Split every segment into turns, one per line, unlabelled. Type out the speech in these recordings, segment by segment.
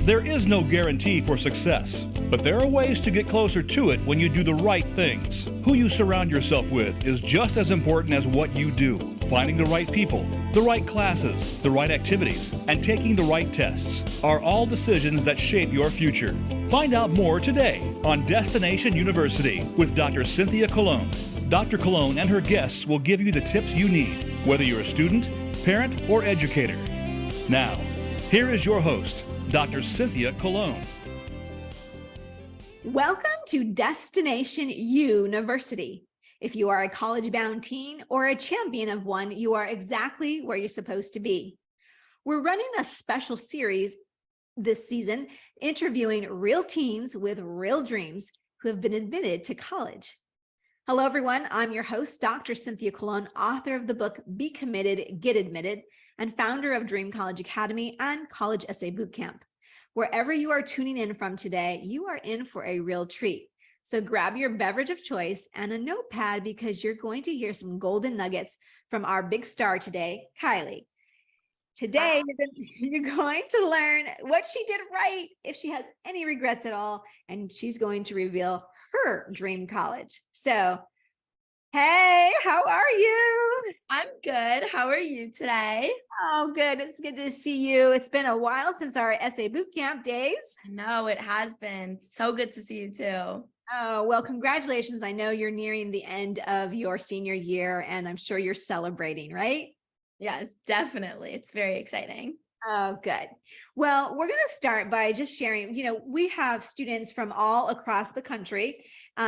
There is no guarantee for success, but there are ways to get closer to it when you do the right things. Who you surround yourself with is just as important as what you do. Finding the right people, the right classes, the right activities, and taking the right tests are all decisions that shape your future. Find out more today on Destination University with Dr. Cynthia Colon. Dr. Colon and her guests will give you the tips you need, whether you're a student, parent, or educator. Now, here is your host, Dr. Cynthia Colon.
Welcome to Destination University. If you are a college-bound teen or a champion of one, you are exactly where you're supposed to be. We're running a special series this season, interviewing real teens with real dreams who have been admitted to college. Hello, everyone. I'm your host, Dr. Cynthia Colon, author of the book, Be Committed, Get Admitted, and founder of Dream College Academy and College Essay Bootcamp. Wherever you are tuning in from today, you are in for a real treat. So grab your beverage of choice and a notepad because you're going to hear some golden nuggets from our big star today, Kylie. Today, you're going to learn what she did right, if she has any regrets at all, and she's going to reveal her dream college. So, hey, how are you?
I'm good. How are you today?
Oh, good. It's good to see you. It's been a while since our essay bootcamp days.
I know it has been. So good to see you too.
Oh, well, congratulations. I know you're nearing the end of your senior year, and I'm sure you're celebrating, right?
Yes, definitely. It's very exciting.
Oh, good. Well, we're going to start by just sharing, we have students from all across the country.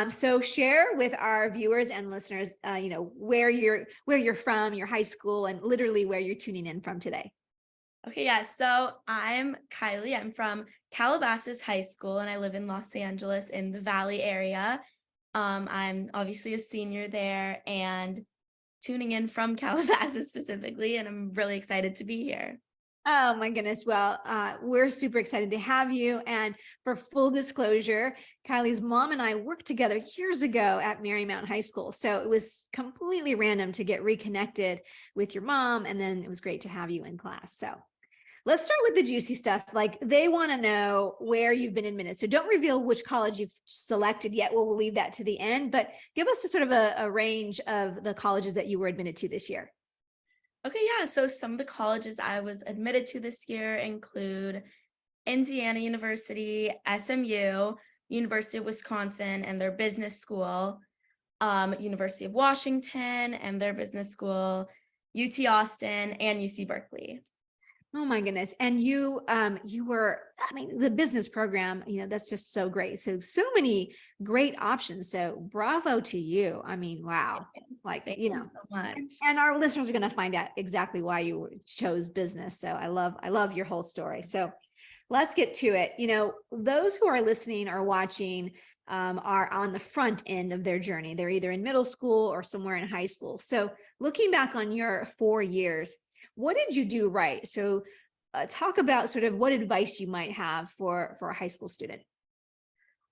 So share with our viewers and listeners, where you're from, your high school, and literally where you're tuning in from today.
Okay, yeah. So I'm Kylie. I'm from Calabasas High School, and I live in Los Angeles in the Valley area. I'm obviously a senior there and tuning in from Calabasas specifically, and I'm really excited to be here.
Oh my goodness. Well, we're super excited to have you. And for full disclosure, Kylie's mom and I worked together years ago at Marymount High School. So it was completely random to get reconnected with your mom. And then it was great to have you in class. So let's start with the juicy stuff. Like, they want to know where you've been admitted. So don't reveal which college you've selected yet. We'll leave that to the end, but give us a sort of a range of the colleges that you were admitted to this year.
Okay, yeah. So some of the colleges I was admitted to this year include Indiana University, SMU, University of Wisconsin and their business school, University of Washington and their business school, UT Austin, and UC Berkeley.
Oh my goodness. And you were, the business program, that's just so great. So many great options. So bravo to you. Wow.
Thank you so much.
And our listeners are going to find out exactly why you chose business. So I love your whole story. So let's get to it. Those who are listening or watching are on the front end of their journey. They're either in middle school or somewhere in high school. So looking back on your 4 years, what did you do right? So talk about sort of what advice you might have for a high school student.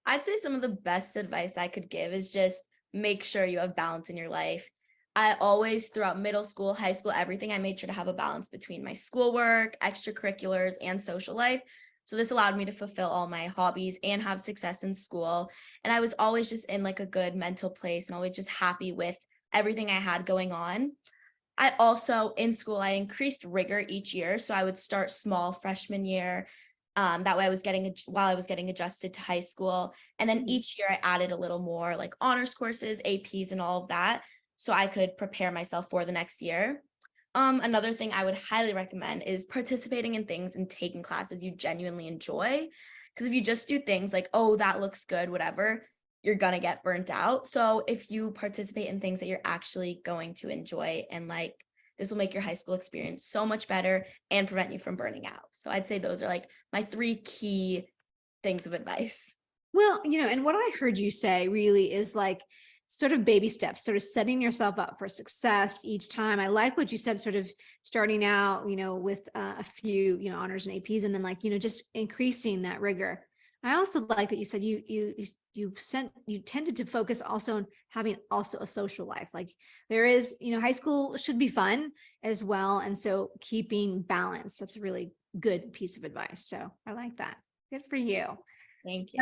I'd say some of the best advice I could give is just make sure you have balance in your life. I always, throughout middle school, high school, everything, I made sure to have a balance between my schoolwork, extracurriculars, and social life. So this allowed me to fulfill all my hobbies and have success in school. And I was always just in like a good mental place and always just happy with everything I had going on. I also, in school, I increased rigor each year. So I would start small freshman year. That way while I was getting adjusted to high school. And then each year I added a little more like honors courses, APs, and all of that. So I could prepare myself for the next year. Another thing I would highly recommend is participating in things and taking classes you genuinely enjoy. Because if you just do things like, oh, that looks good, whatever, you're going to get burnt out. So if you participate in things that you're actually going to enjoy, and this will make your high school experience so much better and prevent you from burning out. So I'd say those are like my 3 key things of advice.
Well, and what I heard you say really is like sort of baby steps, sort of setting yourself up for success each time. I like what you said, sort of starting out, with a few, honors and APs, and then just increasing that rigor. I also like that you said you tended to focus also on having also a social life. Like there is, high school should be fun as well. And so keeping balance, that's a really good piece of advice. So I like that. Good for you.
Thank you.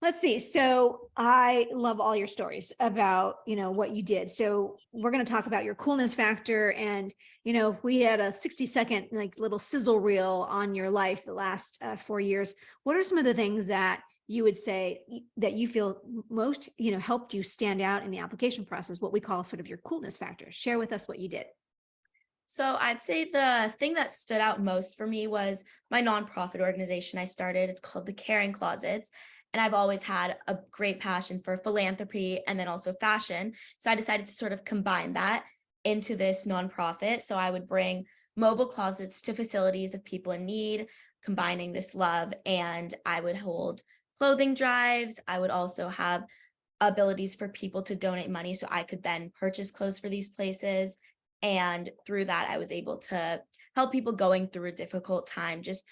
Let's see. So I love all your stories about, what you did. So we're going to talk about your coolness factor. And, if we had a 60-second like little sizzle reel on your life the last 4 years, what are some of the things that you would say that you feel most, helped you stand out in the application process, what we call sort of your coolness factor? Share with us what you did.
So I'd say the thing that stood out most for me was my nonprofit organization I started. It's called the Caring Closets. And I've always had a great passion for philanthropy and then also fashion. So I decided to sort of combine that into this nonprofit. So I would bring mobile closets to facilities of people in need, combining this love. And I would hold clothing drives. I would also have abilities for people to donate money so I could then purchase clothes for these places. And through that, I was able to help people going through a difficult time, just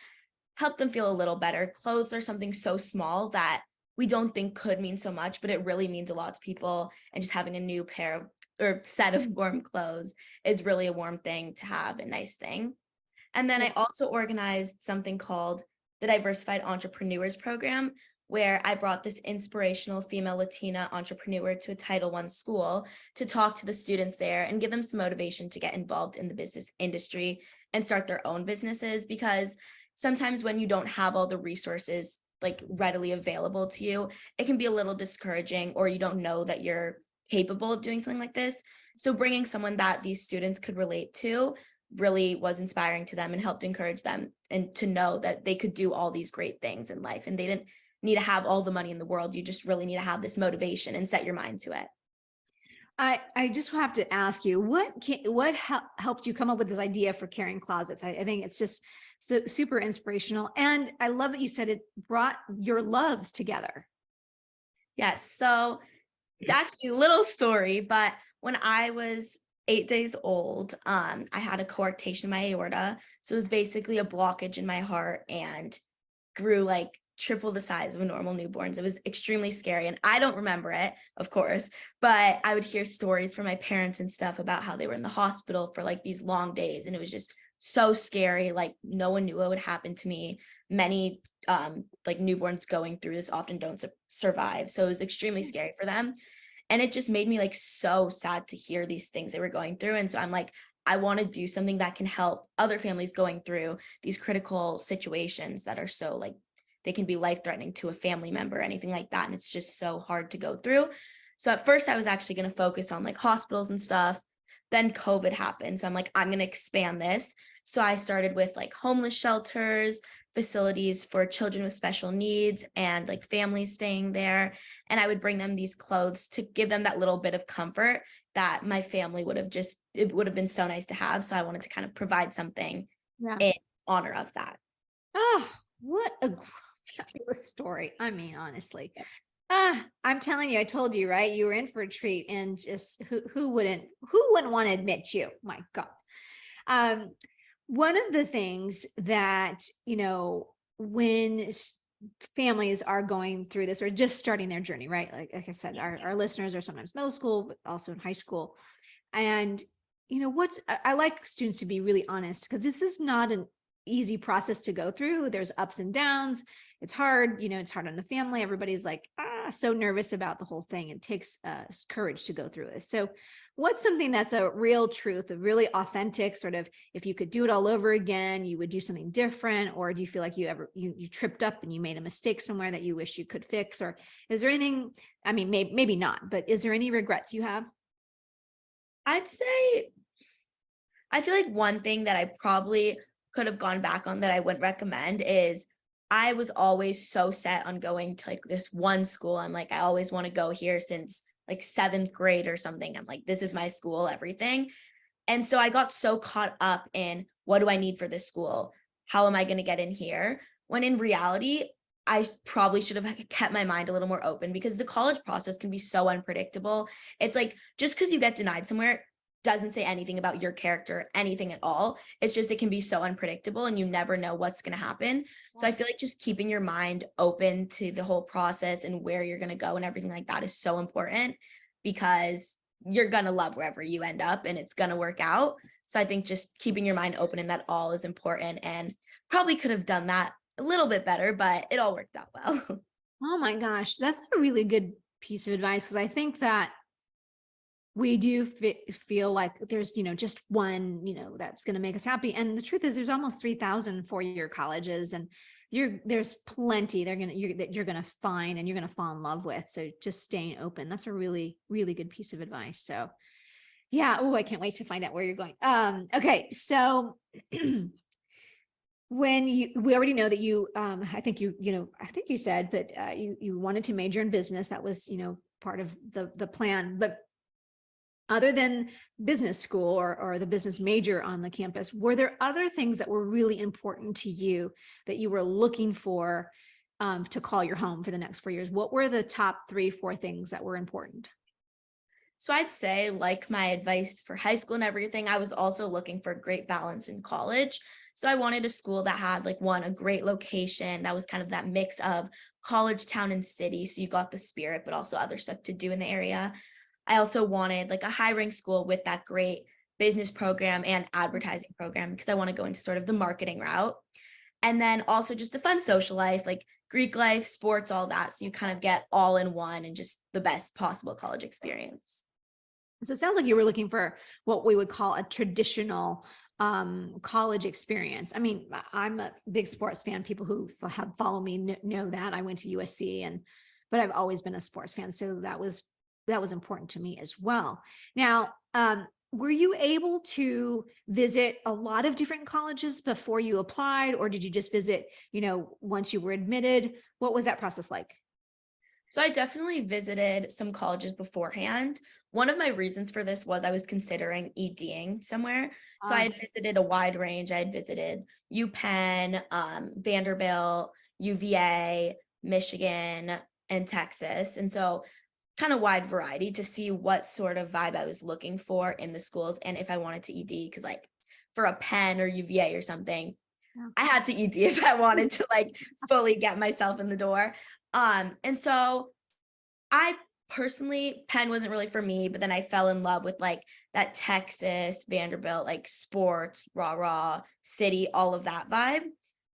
help them feel a little better. Clothes are something so small that we don't think could mean so much, but it really means a lot to people. And just having a new pair of or set of warm clothes is really a warm thing to have, a nice thing. And then I also organized something called the Diversified Entrepreneurs Program, where I brought this inspirational female Latina entrepreneur to a Title I school to talk to the students there and give them some motivation to get involved in the business industry and start their own businesses. Because sometimes when you don't have all the resources like readily available to you, it can be a little discouraging, or you don't know that you're capable of doing something like this. So bringing someone that these students could relate to really was inspiring to them and helped encourage them and to know that they could do all these great things in life, and they didn't need to have all the money in the world. You just really need to have this motivation and set your mind to it.
I just have to ask you, what helped you come up with this idea for Caring Closets? I think it's just so super inspirational. And I love that you said it brought your loves together.
Yes. So it's actually a little story, but when I was 8 days old, I had a coarctation in my aorta. So it was basically a blockage in my heart and grew like triple the size of a normal newborn's. It was extremely scary. And I don't remember it, of course, but I would hear stories from my parents and stuff about how they were in the hospital for like these long days. And it was just so scary. Like no one knew what would happen to me. Many like newborns going through this often don't survive. So it was extremely scary for them. And it just made me like so sad to hear these things they were going through. And so I'm like, I want to do something that can help other families going through these critical situations that are so like, they can be life-threatening to a family member, anything like that. And it's just so hard to go through. So at first I was actually going to focus on like hospitals and stuff. Then COVID happened. So I'm like, I'm going to expand this. So I started with like homeless shelters, facilities for children with special needs, and like families staying there. And I would bring them these clothes to give them that little bit of comfort that my family it would have been so nice to have. So I wanted to kind of provide something in honor of that.
Oh, what a fabulous story. I mean, honestly, I'm telling you, I told you, right? You were in for a treat, and just who wouldn't want to admit you? My God. One of the things that, when families are going through this or just starting their journey, right? Like I said, our listeners are sometimes middle school, but also in high school. And, I like students to be really honest, because this is not an easy process to go through. There's ups and downs. It's hard, it's hard on the family. Everybody's like, so nervous about the whole thing. It takes courage to go through this. So what's something that's a real truth, a really authentic sort of, if you could do it all over again, you would do something different? Or do you feel like you tripped up and you made a mistake somewhere that you wish you could fix? Or is there anything, I mean, maybe not, but is there any regrets you have?
I'd say, I feel like one thing that I probably could have gone back on that I wouldn't recommend is I was always so set on going to like this one school. I'm like, I always want to go here since like 7th grade or something. I'm like, this is my school, everything. And so I got so caught up in what do I need for this school? How am I going to get in here? When in reality, I probably should have kept my mind a little more open, because the college process can be so unpredictable. It's like, just because you get denied somewhere doesn't say anything about your character, anything at all. It's just, it can be so unpredictable and you never know what's going to happen. So I feel like just keeping your mind open to the whole process and where you're going to go and everything like that is so important, because you're going to love wherever you end up and it's going to work out. So I think just keeping your mind open in that all is important, and probably could have done that a little bit better, but it all worked out well.
Oh my gosh, that's a really good piece of advice, because I think that we do feel like there's, just one, that's going to make us happy. And the truth is there's almost 3,000 four-year colleges, and there's plenty that you're going to find and you're going to fall in love with. So just staying open. That's a really, really good piece of advice. So yeah. Oh, I can't wait to find out where you're going. Okay. So we already know that you, I think you said, but you wanted to major in business. That was, part of the plan, but other than business school or the business major on the campus, were there other things that were really important to you that you were looking for to call your home for the next 4 years? What were the top 3-4 things that were important?
So I'd say, like my advice for high school and everything, I was also looking for great balance in college. So I wanted a school that had a great location that was kind of that mix of college, town, and city. So you got the spirit, but also other stuff to do in the area. I also wanted a high ranked school with that great business program and advertising program, because I want to go into sort of the marketing route. And then also just a fun social life, like Greek life, sports, all that. So you kind of get all in one and just the best possible college experience.
So it sounds like you were looking for what we would call a traditional college experience. I mean, I'm a big sports fan. People who have followed me know that I went to USC, but I've always been a sports fan. So that was important to me as well. Now, were you able to visit a lot of different colleges before you applied, or did you just visit, once you were admitted? What was that process like?
So I definitely visited some colleges beforehand. One of my reasons for this was I was considering EDing somewhere. So I had visited a wide range. I had visited UPenn, Vanderbilt, UVA, Michigan, and Texas. And so kind of wide variety to see what sort of vibe I was looking for in the schools, and if I wanted to ED, because for a Penn or UVA or something, I had to ED if I wanted to fully get myself in the door. And so I personally, Penn wasn't really for me, but then I fell in love with that Texas, Vanderbilt, sports, rah, city, all of that vibe.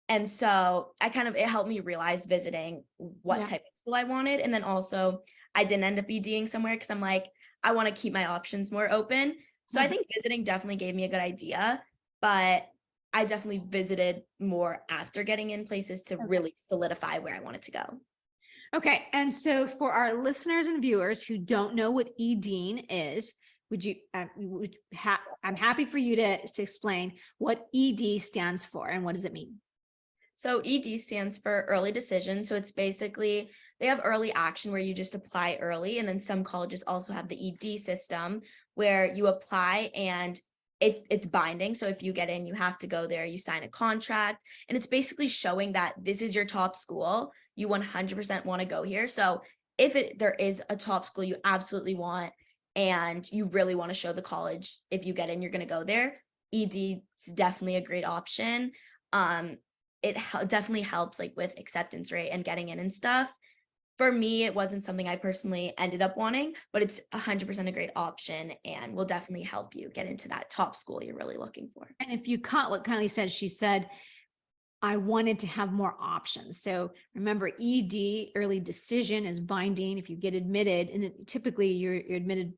And so it helped me realize visiting what type of school I wanted. And then also I didn't end up EDing somewhere because I'm I want to keep my options more open. So I think visiting definitely gave me a good idea, but I definitely visited more after getting in places to really solidify where I wanted to go.
Okay. And so for our listeners and viewers who don't know what EDing is, I'm happy for you to explain what ED stands for and what does it mean?
So ED stands for early decision. So it's basically, they have early action where you just apply early. And then some colleges also have the ED system where you apply and it's binding. So if you get in, you have to go there, you sign a contract, and it's basically showing that this is your top school. You 100% want to go here. So if there is a top school you absolutely want, and you really want to show the college, if you get in, you're going to go there, ED is definitely a great option. It definitely helps with acceptance rate and getting in and stuff. For me, it wasn't something I personally ended up wanting, but it's 100% a great option and will definitely help you get into that top school you're really looking for.
And if you caught what Kylie said, she said, I wanted to have more options. So remember, ED, early decision, is binding. If you get admitted, and typically you're admitted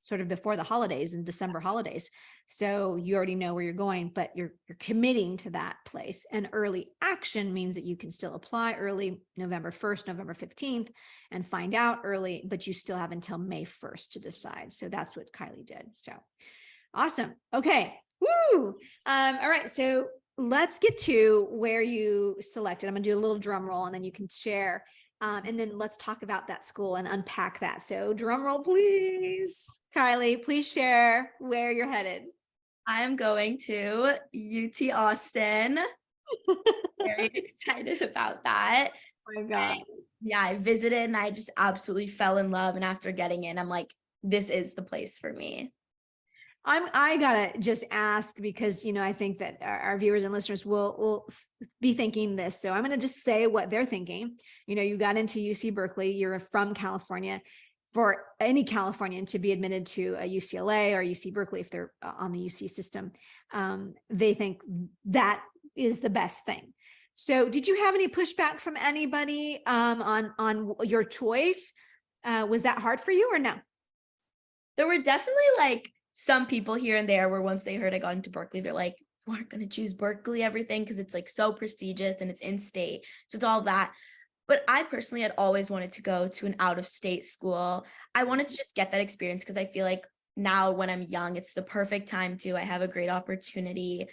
sort of before the holidays and December holidays. So you already know where you're going, but you're committing to that place. And early action means that you can still apply early, November 1st, November 15th, and find out early, but you still have until May 1st to decide. So that's what Kylie did. So awesome. Okay. Woo. All right. So let's get to where you selected. I'm going to do a little drum roll and then you can share. And then let's talk about that school and unpack that. So drum roll, please. Kylie, please share where you're headed.
I'm going to UT Austin. Very excited about that.
Oh my God.
I visited and I just absolutely fell in love. And after getting in, I'm this is the place for me.
I gotta just ask because, I think that our viewers and listeners will be thinking this. So I'm going to just say what they're thinking. You got into UC Berkeley, you're from California. For any Californian to be admitted to a UCLA or UC Berkeley, if they're on the UC system, they think that is the best thing. So did you have any pushback from anybody on your choice? Was that hard for you or no?
There were definitely like some people here and there where once they heard I got into Berkeley, they're like, you aren't going to choose Berkeley, everything, because it's like so prestigious and it's in state. So it's all that. But I personally had always wanted to go to an out of state school. I wanted to just get that experience because I feel like now when I'm young, it's the perfect time to. I have a great opportunity.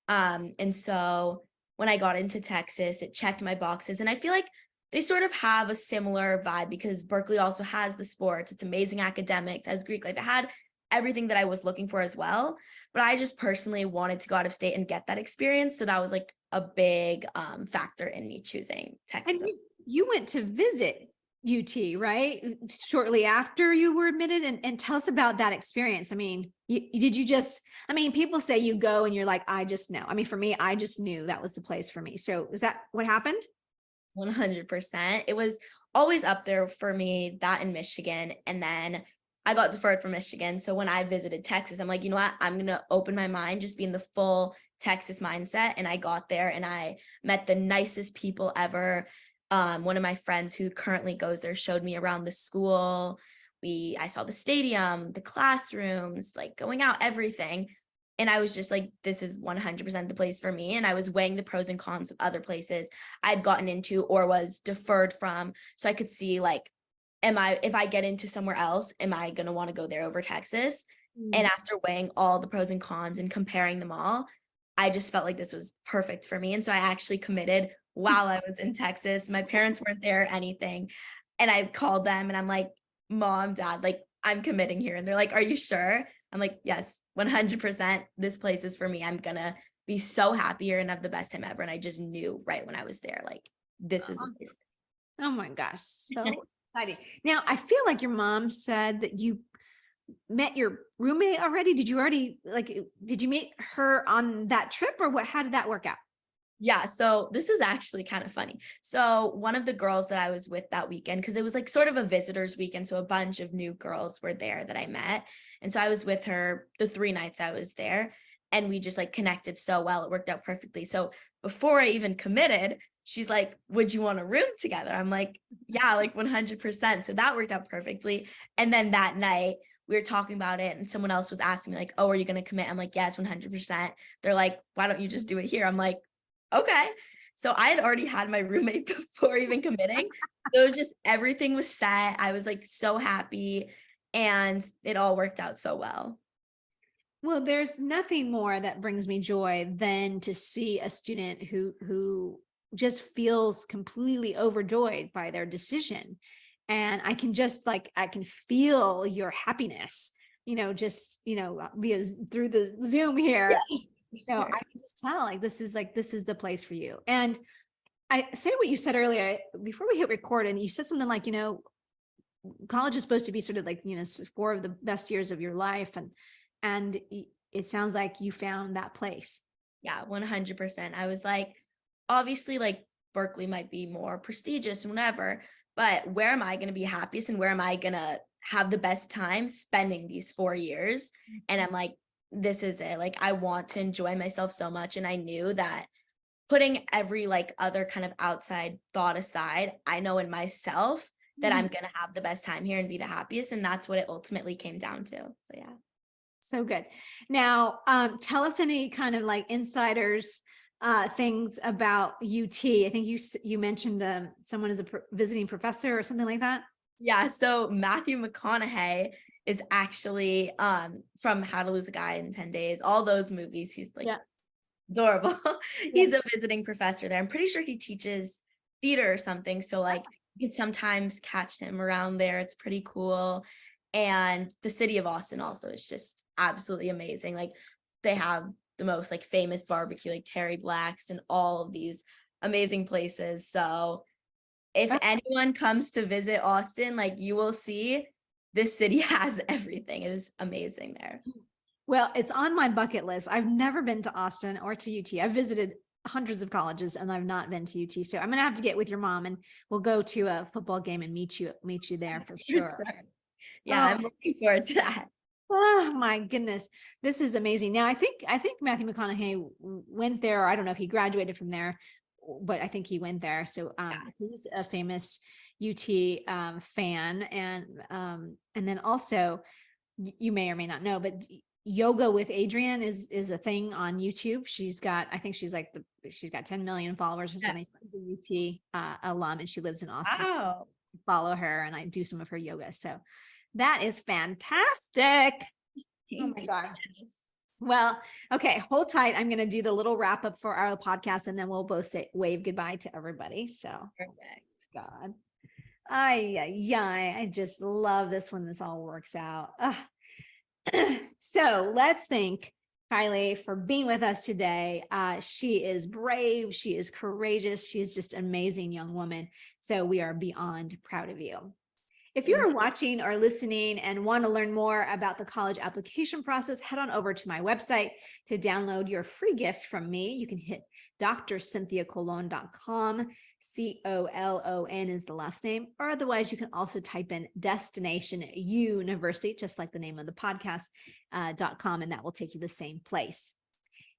And so when I got into Texas, it checked my boxes. And I feel like they sort of have a similar vibe because Berkeley also has the sports. It's amazing academics, has Greek life. It had everything that I was looking for as well. But I just personally wanted to go out of state and get that experience. So that was like a big factor in me choosing Texas.
And you went to visit UT, right? Shortly after you were admitted, and tell us about that experience. I mean, did you just, I mean, people say you go and you're like, I just know. I mean, for me, I just knew that was the place for me. So is that what happened?
100%. It was always up there for me, that in Michigan. And then I got deferred from Michigan. So when I visited Texas, I'm like, you know what? I'm going to open my mind, just be in the full Texas mindset. And I got there and I met the nicest people ever. One of my friends who currently goes there showed me around the school. I saw the stadium, the classrooms, like going out, everything. And I was just like, this is 100% the place for me. And I was weighing the pros and cons of other places I'd gotten into or was deferred from. So I could see like, if I get into somewhere else, am I going to want to go there over Texas? And after weighing all the pros and cons and comparing them all, I just felt like this was perfect for me. And so I actually committed while I was in Texas. My parents weren't there or anything. And I called them and I'm like, Mom, Dad, like I'm committing here. And they're like, are you sure? I'm like, yes, 100%. This place is for me. I'm going to be so happy here and have the best time ever. And I just knew right when I was there, like, this is the place.
Oh my gosh. So exciting. Now, I feel like your mom said that you met your roommate already. Did you meet her on that trip or what? How did that work out?
Yeah, so this is actually kind of funny. So one of the girls that I was with that weekend, because it was like sort of a visitors weekend, so a bunch of new girls were there that I met. And so I was with her the 3 nights I was there, and we just like connected so well. It worked out perfectly. So before I even committed, she's like, would you want a room together? I'm like, yeah, like 100%. So that worked out perfectly. And then that night, we were talking about it and someone else was asking me like, oh, are you going to commit? I'm like, yes, 100%. They're like, why don't you just do it here? I'm like, okay. So I had already had my roommate before even committing. So it was just, everything was set. I was like so happy and it all worked out so well.
Well, there's nothing more that brings me joy than to see a student who just feels completely overjoyed by their decision. And I can just I can feel your happiness, just, via through the Zoom here.
Yes.
I can just tell this is the place for you. And I say what you said earlier before we hit record, and you said something like, college is supposed to be sort of 4 of the best years of your life. And it sounds like you found that place.
Yeah, 100%. I was like, obviously Berkeley might be more prestigious and whatever, but where am I going to be happiest and where am I going to have the best time spending these 4 years? And I'm like, this is it. Like, I want to enjoy myself so much. And I knew that putting every other kind of outside thought aside, I know in myself that I'm going to have the best time here and be the happiest. And that's what it ultimately came down to. So yeah.
So good. Now, tell us any kind of insiders things about UT. I think you mentioned someone is a visiting professor or something like that.
Yeah. So Matthew McConaughey is actually from How to Lose a Guy in 10 Days, all those movies. He's adorable. He's a visiting professor there. I'm pretty sure he teaches theater or something. So you can sometimes catch him around there. It's pretty cool. And the city of Austin also is just absolutely amazing. They have the most famous barbecue, Terry Black's and all of these amazing places. So if anyone comes to visit Austin, you will see this city has everything. It is amazing there.
Well, it's on my bucket list. I've never been to Austin or to UT. I've visited hundreds of colleges and I've not been to UT. So I'm going to have to get with your mom and we'll go to a football game and meet you there for sure.
Yeah, I'm looking forward to that.
Oh my goodness. This is amazing. Now I think Matthew McConaughey went there. I don't know if he graduated from there. but I think he went there. So he's a famous UT fan. And then also, you may or may not know, but Yoga with Adrienne is a thing on YouTube. She's got 10 million followers or something. She's a UT alum, and she lives in Austin.
Wow.
Follow her, and I do some of her yoga. So that is fantastic. Oh my God. Well, okay, hold tight. I'm going to do the little wrap up for our podcast, and then we'll both wave goodbye to everybody. So
Perfect.
God. I just love this when this all works out. So let's thank Kylie for being with us today. She is brave. She is courageous. She is just an amazing young woman. So we are beyond proud of you. If you're watching or listening and want to learn more about the college application process, head on over to my website to download your free gift from me. You can hit drcynthiacolon.com. COLON is the last name, or otherwise you can also type in Destination University, just like the name of the podcast, .com, and that will take you the same place.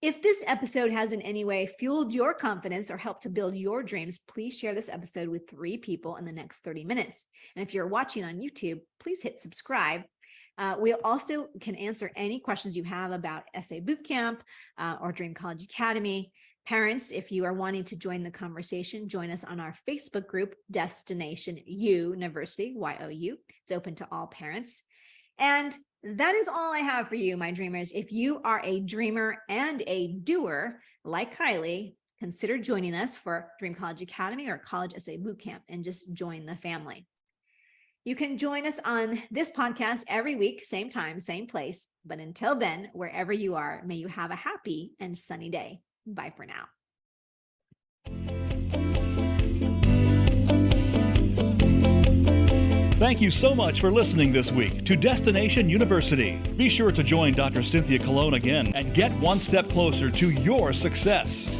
If this episode has in any way fueled your confidence or helped to build your dreams, please share this episode with 3 people in the next 30 minutes. And if you're watching on YouTube, please hit subscribe. We also can answer any questions you have about Essay Bootcamp or Dream College Academy. Parents, if you are wanting to join the conversation, join us on our Facebook group, Destination University, YOU. It's open to all parents. And that is all I have for you, my dreamers. If you are a dreamer and a doer like Kylie, consider joining us for Dream College Academy or College Essay Bootcamp and just join the family. You can join us on this podcast every week, same time, same place. But until then, wherever you are, may you have a happy and sunny day. Bye for now.
Thank you so much for listening this week to Destination University. Be sure to join Dr. Cynthia Colon again and get one step closer to your success.